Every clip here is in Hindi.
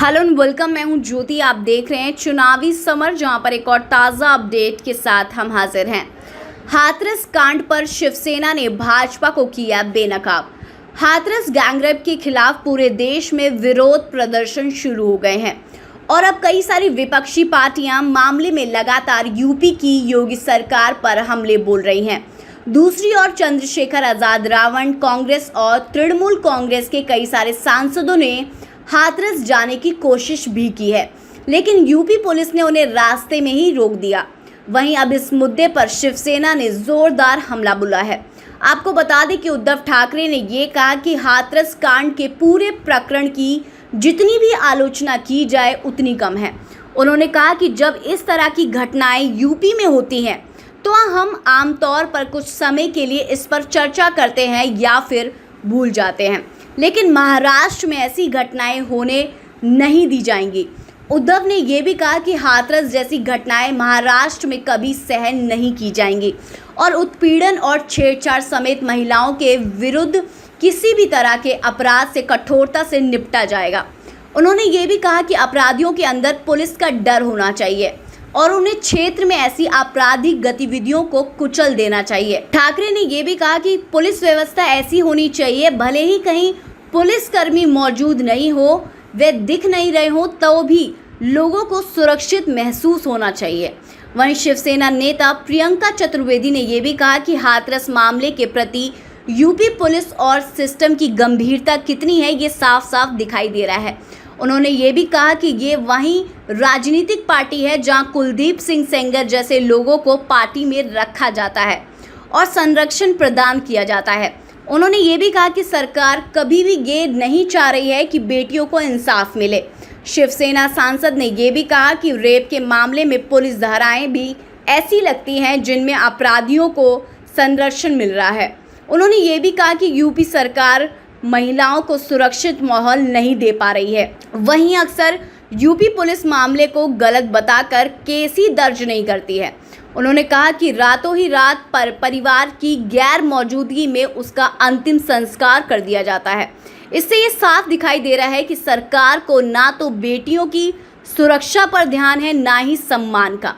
Hello and welcome. मैं हूं ज्योति। आप देख रहे हैं चुनावी समर, जहां पर एक और ताज़ा अपडेट के साथ हम हाजिर हैं। हाथरस कांड पर शिवसेना ने भाजपा को किया बेनकाब। हाथरस गैंगरेप के खिलाफ पूरे देश में विरोध प्रदर्शन शुरू हो गए हैं और अब कई सारी विपक्षी पार्टियां मामले में लगातार यूपी की योगी सरकार पर हमले बोल रही हैं। दूसरी ओर चंद्रशेखर आजाद रावण कांग्रेस और तृणमूल कांग्रेस के कई सारे सांसदों ने हाथरस जाने की कोशिश भी की है, लेकिन यूपी पुलिस ने उन्हें रास्ते में ही रोक दिया। वहीं अब इस मुद्दे पर शिवसेना ने जोरदार हमला बोला है। आपको बता दें कि उद्धव ठाकरे ने ये कहा कि हाथरस कांड के पूरे प्रकरण की जितनी भी आलोचना की जाए उतनी कम है। उन्होंने कहा कि जब इस तरह की घटनाएं यूपी में होती हैं तो हम आमतौर पर कुछ समय के लिए इस पर चर्चा करते हैं या फिर भूल जाते हैं, लेकिन महाराष्ट्र में ऐसी घटनाएं होने नहीं दी जाएंगी। उद्धव ने यह भी कहा कि हाथरस जैसी घटनाएं महाराष्ट्र में कभी सहन नहीं की जाएंगी और उत्पीड़न और छेड़छाड़ समेत महिलाओं के विरुद्ध किसी भी तरह के अपराध से कठोरता से निपटा जाएगा। उन्होंने ये भी कहा कि अपराधियों के अंदर पुलिस का डर होना चाहिए और उन्हें क्षेत्र में ऐसी आपराधिक गतिविधियों को कुचल देना चाहिए। ठाकरे ने यह भी कहा कि पुलिस व्यवस्था ऐसी होनी चाहिए, भले ही कहीं पुलिसकर्मी मौजूद नहीं हो, वे दिख नहीं रहे हो, तो भी लोगों को सुरक्षित महसूस होना चाहिए। वहीं शिवसेना नेता प्रियंका चतुर्वेदी ने यह भी कहा कि हाथरस मामले के प्रति यूपी पुलिस और सिस्टम की गंभीरता कितनी है, ये साफ साफ दिखाई दे रहा है। उन्होंने ये भी कहा कि ये वही राजनीतिक पार्टी है जहां कुलदीप सिंह सेंगर जैसे लोगों को पार्टी में रखा जाता है और संरक्षण प्रदान किया जाता है। उन्होंने ये भी कहा कि सरकार कभी भी ये नहीं चाह रही है कि बेटियों को इंसाफ मिले। शिवसेना सांसद ने ये भी कहा कि रेप के मामले में पुलिस धाराएं भी ऐसी लगती हैं जिनमें अपराधियों को संरक्षण मिल रहा है। उन्होंने ये भी कहा कि यूपी सरकार महिलाओं को सुरक्षित माहौल नहीं दे पा रही है। वहीं अक्सर यूपी पुलिस मामले को गलत बताकर केस ही दर्ज नहीं करती है। उन्होंने कहा कि रातों ही रात पर परिवार की गैर मौजूदगी में उसका अंतिम संस्कार कर दिया जाता है। इससे ये साफ दिखाई दे रहा है कि सरकार को ना तो बेटियों की सुरक्षा पर ध्यान है, ना ही सम्मान का।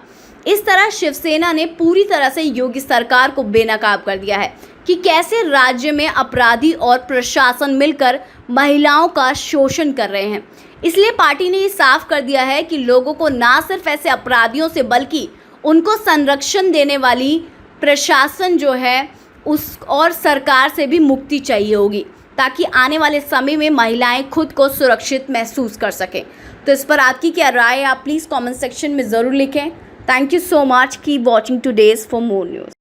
इस तरह शिवसेना ने पूरी तरह से योगी सरकार को बेनकाब कर दिया है कि कैसे राज्य में अपराधी और प्रशासन मिलकर महिलाओं का शोषण कर रहे हैं। इसलिए पार्टी ने ये साफ कर दिया है कि लोगों को ना सिर्फ ऐसे अपराधियों से बल्कि उनको संरक्षण देने वाली प्रशासन जो है उस और सरकार से भी मुक्ति चाहिए होगी, ताकि आने वाले समय में महिलाएं खुद को सुरक्षित महसूस कर सकें। तो इस पर आपकी क्या राय है, आप प्लीज़ कमेंट सेक्शन में ज़रूर लिखें। Thank you so much. Keep watching today's for more news.